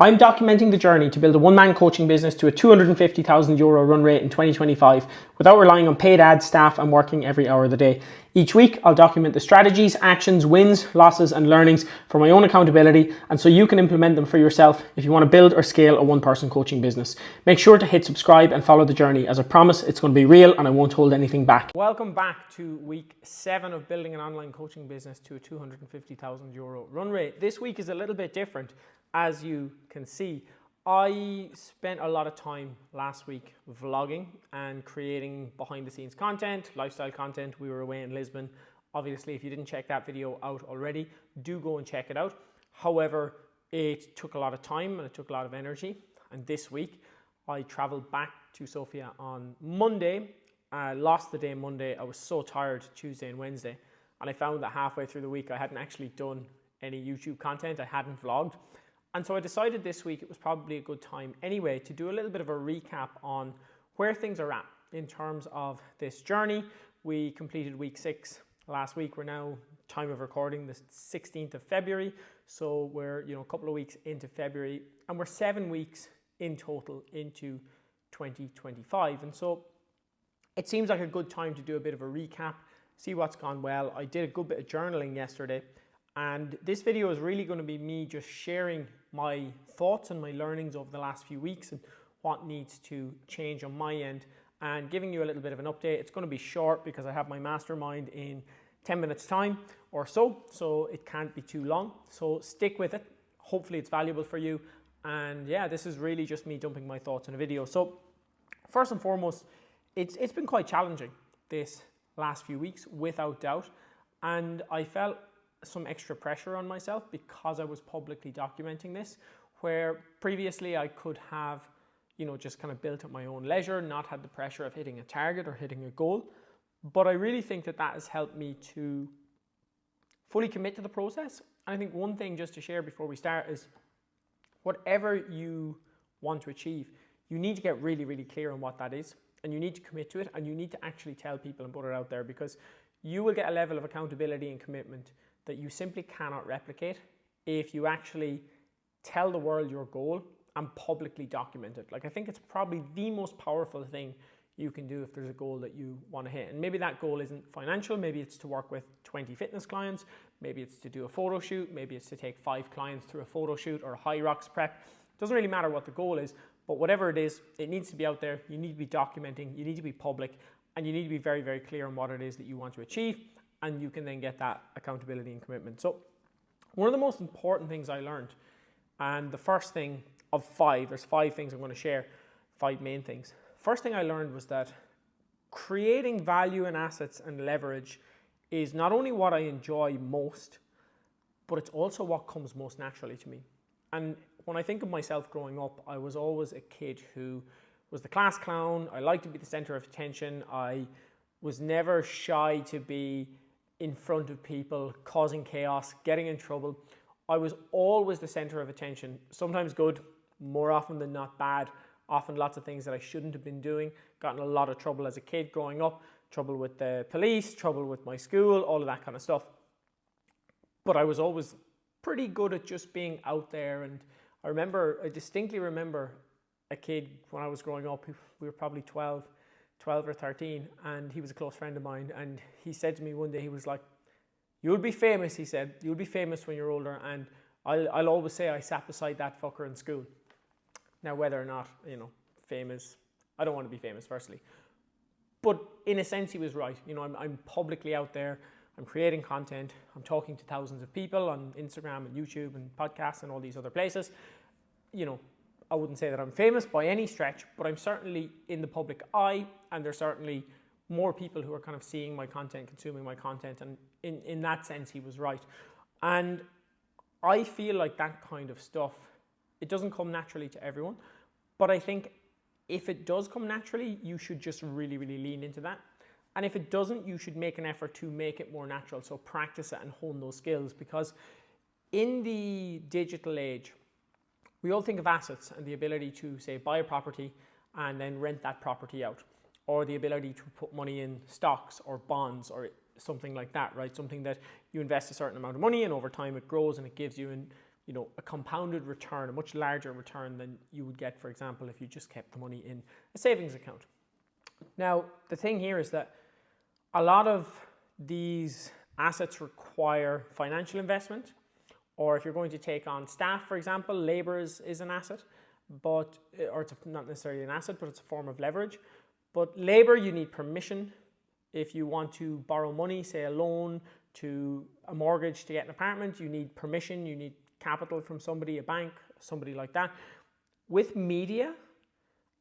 I'm documenting the journey to build a one-man coaching business to a €250,000 run rate in 2025 without relying on paid ads, staff, and working every hour of the day. Each week, I'll document the strategies, actions, wins, losses, and learnings for my own accountability, and so you can implement them for yourself if you want to build or scale a one-person coaching business. Make sure to hit subscribe and follow the journey. As I promise, it's going to be real and I won't hold anything back. Welcome back to week 7 of building an online coaching business to a €250,000 run rate. This week is a little bit different. As you can see, I spent a lot of time last week vlogging and creating behind the scenes content, lifestyle content. We were away in Lisbon. Obviously, if you didn't check that video out already, do go and check it out. However, it took a lot of time and it took a lot of energy. And this week, I traveled back to Sofia on Monday. I lost the day Monday. I was so tired Tuesday and Wednesday. And I found that halfway through the week, I hadn't actually done any YouTube content. I hadn't vlogged. And so I decided this week it was probably a good time anyway to do a little bit of a recap on where things are at in terms of this journey. We completed week 6 last week. We're now, time of recording, the 16th of February. So we're a couple of weeks into February and we're 7 weeks in total into 2025. And so it seems like a good time to do a bit of a recap, see what's gone well. I did a good bit of journaling yesterday. And this video is really going to be me just sharing my thoughts and my learnings over the last few weeks and what needs to change on my end and giving you a little bit of an update. It's going to be short because I have my mastermind in 10 minutes time or so it can't be too long. So stick with it. Hopefully it's valuable for you. And yeah, this is really just me dumping my thoughts in a video. So first and foremost, it's been quite challenging this last few weeks, without doubt. And I felt some extra pressure on myself because I was publicly documenting this, where previously I could have, just kind of built at my own leisure, not had the pressure of hitting a target or hitting a goal. But I really think that has helped me to fully commit to the process. And I think one thing just to share before we start is whatever you want to achieve, you need to get really, really clear on what that is. And you need to commit to it, and you need to actually tell people and put it out there, because you will get a level of accountability and commitment that you simply cannot replicate if you actually tell the world your goal and publicly document it. Like, I think it's probably the most powerful thing you can do if there's a goal that you want to hit. And maybe that goal isn't financial, maybe it's to work with 20 fitness clients, maybe it's to do a photo shoot, maybe it's to take 5 clients through a photo shoot or a high rocks prep. It doesn't really matter what the goal is, but whatever it is, it needs to be out there. You need to be documenting, you need to be public, and you need to be very, very clear on what it is that you want to achieve. And you can then get that accountability and commitment. So one of the most important things I learned, and the first thing of 5, there's 5 things I'm going to share, 5 main things. First thing I learned was that creating value and assets and leverage is not only what I enjoy most, but it's also what comes most naturally to me. And when I think of myself growing up, I was always a kid who was the class clown. I liked to be the center of attention. I was never shy to be in front of people, causing chaos, getting in trouble. I was always the center of attention, sometimes good, more often than not bad, often lots of things that I shouldn't have been doing, got in a lot of trouble as a kid growing up, trouble with the police, trouble with my school, all of that kind of stuff. But I was always pretty good at just being out there. And I distinctly remember a kid when I was growing up, we were probably 12 or 13, and he was a close friend of mine, and he said to me one day, he was like, "You'll be famous," he said, "you'll be famous when you're older, and I'll always say I sat beside that fucker in school." Now, whether or not, famous, I don't want to be famous, firstly. But in a sense, he was right. I'm publicly out there, I'm creating content, I'm talking to thousands of people on Instagram and YouTube and podcasts and all these other places. I wouldn't say that I'm famous by any stretch, but I'm certainly in the public eye, and there's certainly more people who are kind of seeing my content, consuming my content, and in that sense, he was right. And I feel like that kind of stuff, it doesn't come naturally to everyone, but I think if it does come naturally, you should just really, really lean into that. And if it doesn't, you should make an effort to make it more natural, so practice it and hone those skills, because in the digital age, we all think of assets and the ability to, say, buy a property and then rent that property out, or the ability to put money in stocks or bonds or something like that, right? Something that you invest a certain amount of money in, over time it grows and it gives you a compounded return, a much larger return than you would get, for example, if you just kept the money in a savings account. Now, the thing here is that a lot of these assets require financial investment, or if you're going to take on staff, for example, labor is an asset, or it's not necessarily an asset, but it's a form of leverage. But labor, you need permission. If you want to borrow money, say a loan to a mortgage to get an apartment, you need permission, you need capital from somebody, a bank, somebody like that. With media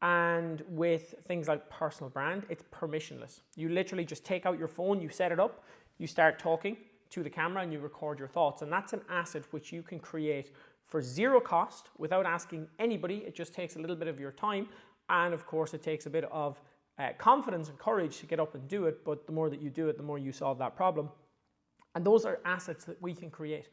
and with things like personal brand, it's permissionless. You literally just take out your phone, you set it up, you start talking to the camera and you record your thoughts. And that's an asset which you can create for zero cost without asking anybody. It just takes a little bit of your time. And of course, it takes a bit of confidence and courage to get up and do it. But the more that you do it, the more you solve that problem. And those are assets that we can create.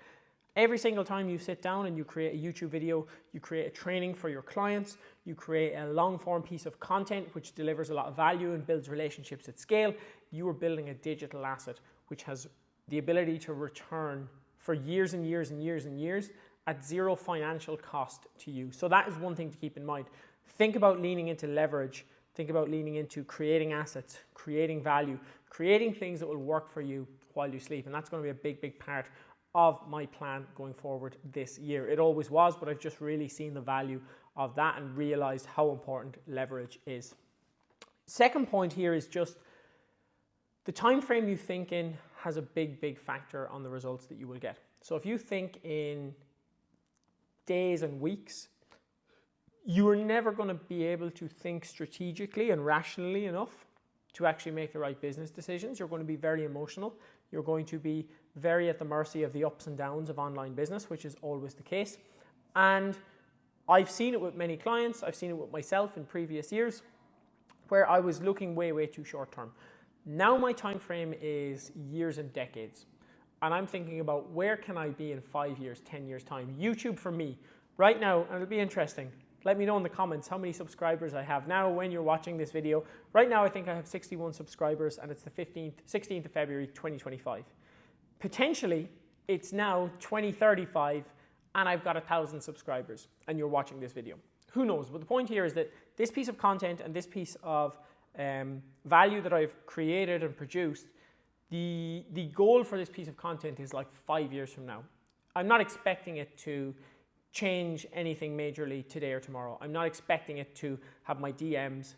Every single time you sit down and you create a YouTube video, you create a training for your clients, you create a long form piece of content which delivers a lot of value and builds relationships at scale, you are building a digital asset which has the ability to return for years and years and years and years at zero financial cost to you. So that is one thing to keep in mind. Think about leaning into leverage. Think about leaning into creating assets, creating value, creating things that will work for you while you sleep. And that's going to be a big, big part of my plan going forward this year. It always was, but I've just really seen the value of that and realized how important leverage is. Second point here is just the time frame you think in has a big, big factor on the results that you will get. So if you think in days and weeks, you are never going to be able to think strategically and rationally enough to actually make the right business decisions. You're going to be very emotional. You're going to be very at the mercy of the ups and downs of online business, which is always the case. And I've seen it with many clients. I've seen it with myself in previous years where I was looking way, way too short term. Now my time frame is years and decades. And I'm thinking about where can I be in 5 years, 10 years time. YouTube for me right now, and it'll be interesting. Let me know in the comments how many subscribers I have now when you're watching this video. Right now, I think I have 61 subscribers and it's the 16th of February, 2025. Potentially, it's now 2035 and I've got 1,000 subscribers and you're watching this video. Who knows? But the point here is that this piece of content and this piece of value that I've created and produced, the goal for this piece of content is like 5 years from now. I'm not expecting it to change anything majorly today or tomorrow. I'm not expecting it to have my DMs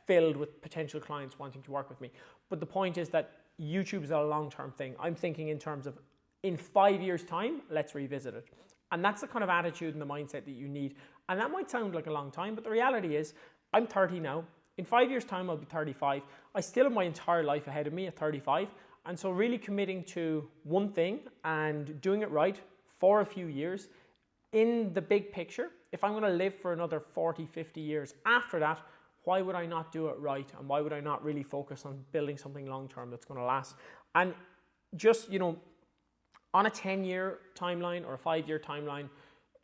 filled with potential clients wanting to work with me. But the point is that YouTube is a long-term thing. I'm thinking in terms of in 5 years' time, let's revisit it. And that's the kind of attitude and the mindset that you need. And that might sound like a long time, but the reality is I'm 30 now. In 5 years' time, I'll be 35. I still have my entire life ahead of me at 35. And so really committing to one thing and doing it right for a few years in the big picture, if I'm going to live for another 40, 50 years after that, why would I not do it right? And why would I not really focus on building something long-term that's going to last? And just, on a 10-year timeline or a 5-year timeline,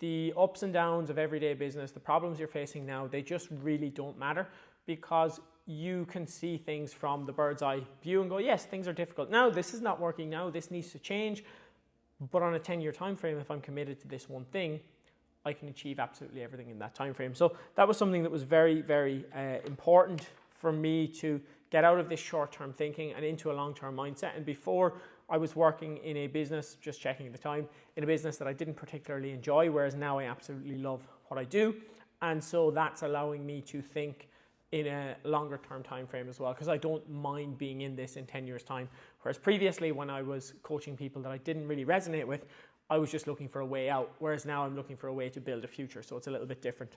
the ups and downs of everyday business, the problems you're facing now, they just really don't matter because you can see things from the bird's eye view and go, yes, things are difficult. Now, this is not working now. This needs to change. But on a 10-year time frame, if I'm committed to this one thing, I can achieve absolutely everything in that time frame. So that was something that was very, very important for me to get out of this short-term thinking and into a long-term mindset. And before, I was working in a business, just checking the time, in a business that I didn't particularly enjoy, whereas now I absolutely love what I do. And so that's allowing me to think in a longer term time frame as well, because I don't mind being in this in 10 years time. Whereas previously when I was coaching people that I didn't really resonate with, I was just looking for a way out. Whereas now I'm looking for a way to build a future. So it's a little bit different.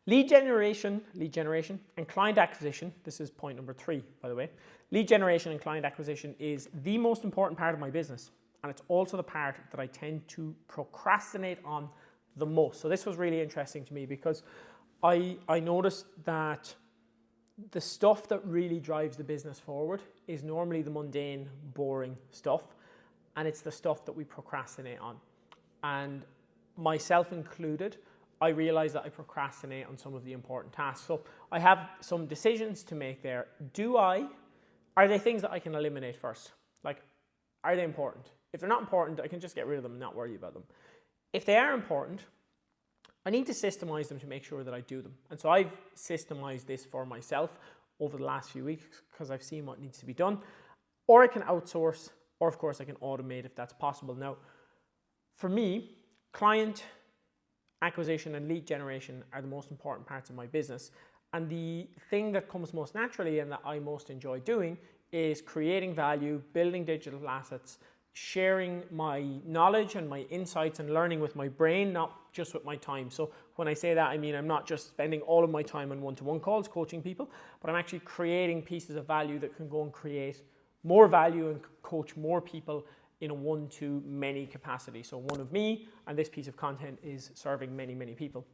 Lead generation and client acquisition. This is point number 3, by the way. Lead generation and client acquisition is the most important part of my business. And it's also the part that I tend to procrastinate on the most. So this was really interesting to me because I noticed that the stuff that really drives the business forward is normally the mundane, boring stuff. And it's the stuff that we procrastinate on. And myself included, I realize that I procrastinate on some of the important tasks. So I have some decisions to make there. Are they things that I can eliminate first? Like, are they important? If they're not important, I can just get rid of them and not worry about them. if they are important, I need to systemize them to make sure that I do them. And so I've systemized this for myself over the last few weeks because I've seen what needs to be done. Or I can outsource, or of course I can automate if that's possible. Now, for me, client acquisition and lead generation are the most important parts of my business. And the thing that comes most naturally and that I most enjoy doing is creating value, building digital assets, sharing my knowledge and my insights and learning with my brain, not just with my time. So when I say that, I mean I'm not just spending all of my time on one-to-one calls coaching people, but I'm actually creating pieces of value that can go and create more value and coach more people in a one-to-many capacity. So one of me, and this piece of content is serving many, many people.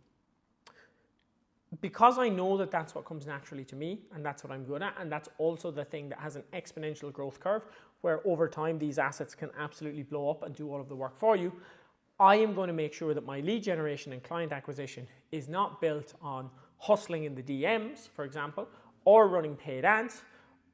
Because I know that that's what comes naturally to me and that's what I'm good at, and that's also the thing that has an exponential growth curve where over time these assets can absolutely blow up and do all of the work for you, I am going to make sure that my lead generation and client acquisition is not built on hustling in the DMs, for example, or running paid ads,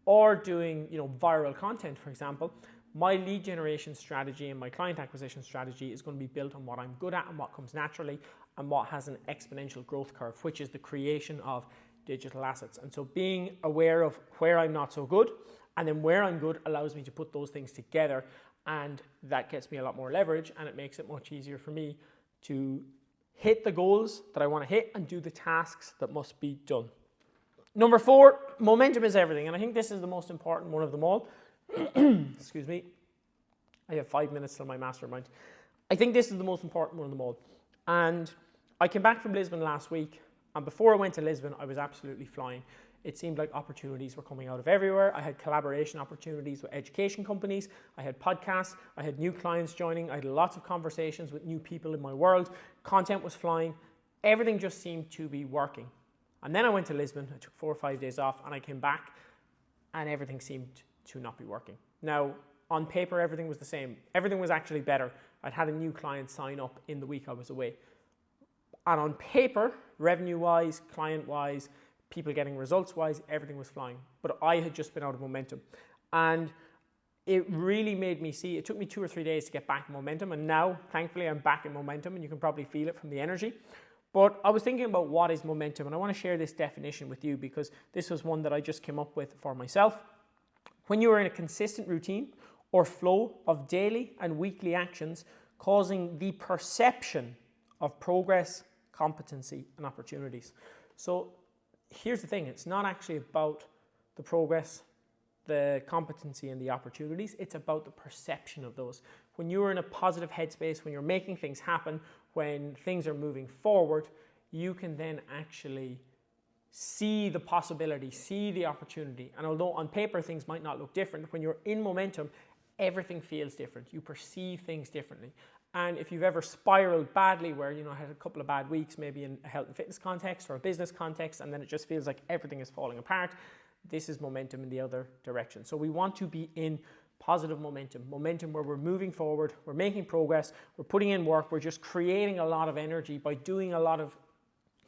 or doing viral content, for example. My lead generation strategy and my client acquisition strategy is going to be built on what I'm good at and what comes naturally and what has an exponential growth curve, which is the creation of digital assets. And so being aware of where I'm not so good and then where I'm good allows me to put those things together, and that gets me a lot more leverage, and it makes it much easier for me to hit the goals that I want to hit and do the tasks that must be done. Number 4, momentum is everything. And I think this is the most important one of them all. Excuse me. I have 5 minutes till my mastermind. I think this is the most important one of them all. And I came back from Lisbon last week, and before I went to Lisbon, I was absolutely flying. It seemed like opportunities were coming out of everywhere. I had collaboration opportunities with education companies. I had podcasts. I had new clients joining. I had lots of conversations with new people in my world. Content was flying. Everything just seemed to be working. And then I went to Lisbon. I took 4 or 5 days off, and I came back, and everything seemed to not be working. Now, on paper, everything was the same. Everything was actually better. I'd had a new client sign up in the week I was away. And on paper, revenue-wise, client-wise, people getting results-wise, everything was flying. But I had just been out of momentum. And it really made me see, it took me 2 or 3 days to get back in momentum. And now, thankfully, I'm back in momentum, and you can probably feel it from the energy. But I was thinking about what is momentum, and I want to share this definition with you because this was one that I just came up with for myself. When you are in a consistent routine or flow of daily and weekly actions causing the perception of progress, competency, and opportunities. So here's the thing, it's not actually about the progress, the competency, and the opportunities. It's about the perception of those. When you're in a positive headspace, when you're making things happen, when things are moving forward, you can then actually see the possibility, see the opportunity. And although on paper things might not look different, when you're in momentum, everything feels different. You perceive things differently. And if you've ever spiraled badly where, had a couple of bad weeks, maybe in a health and fitness context or a business context, and then it just feels like everything is falling apart, this is momentum in the other direction. So we want to be in positive momentum where we're moving forward, we're making progress, we're putting in work, we're just creating a lot of energy by doing a lot of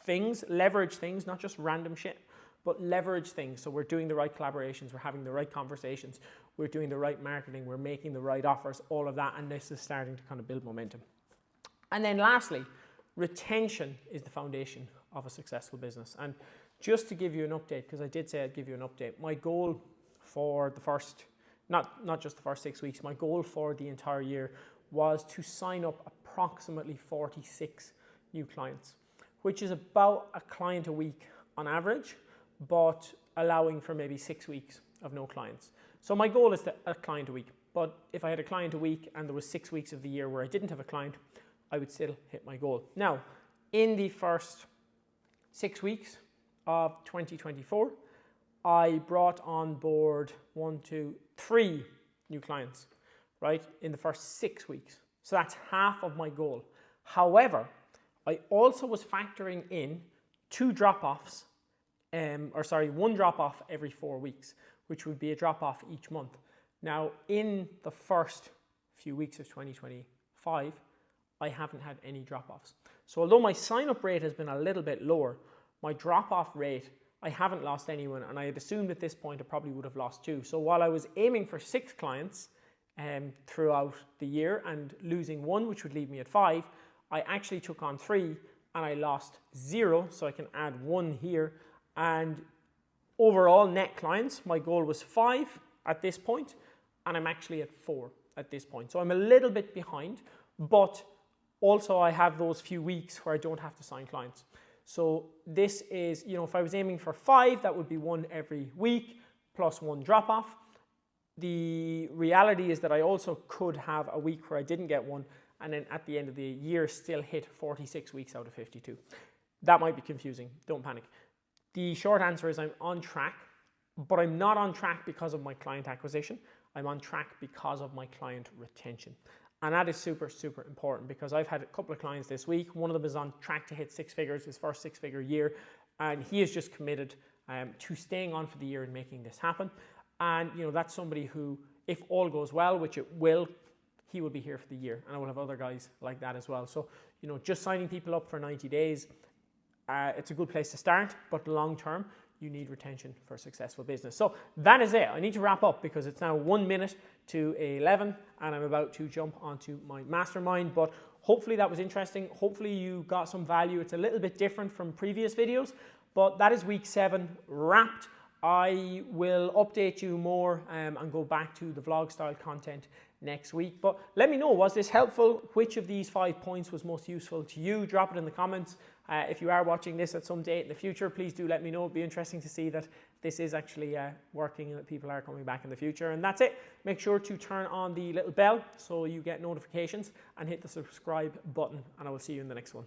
things, leverage things, not just random shit, but leverage things. So we're doing the right collaborations, we're having the right conversations, we're doing the right marketing, we're making the right offers, all of that, and this is starting to kind of build momentum. And then lastly, retention is the foundation of a successful business. And just to give you an update, because I did say I'd give you an update, my goal for the first, not just the first 6 weeks, my goal for the entire year was to sign up approximately 46 new clients, which is about a client a week on average, but allowing for maybe 6 weeks of no clients. So my goal is a client a week, but if I had a client a week and there was 6 weeks of the year where I didn't have a client, I would still hit my goal. Now, in the first 6 weeks of 2024, I brought on board 3 new clients, right, in the first 6 weeks. So that's half of my goal. However, I also was factoring in 2 drop-offs, one drop-off every 4 weeks, which would be a drop-off each month. Now, in the first few weeks of 2025, I haven't had any drop-offs. So although my sign-up rate has been a little bit lower, my drop-off rate, I haven't lost anyone, and I had assumed at this point I probably would have lost 2. So while I was aiming for 6 clients throughout the year and losing 1, which would leave me at 5, I actually took on 3 and I lost 0, so I can add 1 here. And overall net clients, my goal was 5 at this point, and I'm actually at 4 at this point. So I'm a little bit behind, but also I have those few weeks where I don't have to sign clients. So this is, you know, if I was aiming for 5, that would be 1 every week plus 1 drop off. The reality is that I also could have a week where I didn't get 1, and then at the end of the year still hit 46 weeks out of 52. That might be confusing, don't panic. The short answer is I'm on track, but I'm not on track because of my client acquisition. I'm on track because of my client retention. And that is super, super important, because I've had a couple of clients this week. One of them is on track to hit 6 figures, his first 6-figure year, and he is just committed to staying on for the year and making this happen. And you know, that's somebody who, if all goes well, which it will, he will be here for the year, and I will have other guys like that as well. So, you know, just signing people up for 90 days, it's a good place to start, but long term, you need retention for a successful business. So that is it. I need to wrap up because it's now 1 minute to 11 and I'm about to jump onto my mastermind, but hopefully that was interesting. Hopefully you got some value. It's a little bit different from previous videos, but that is week 7 wrapped. I will update you more and go back to the vlog style content next week. But let me know, was this helpful? Which of these 5 points was most useful to you? Drop it in the comments. If you are watching this at some date in the future, please do let me know. It'd be interesting to see that this is actually working and that people are coming back in the future. And that's it. Make sure to turn on the little bell so you get notifications and hit the subscribe button, and I will see you in the next one.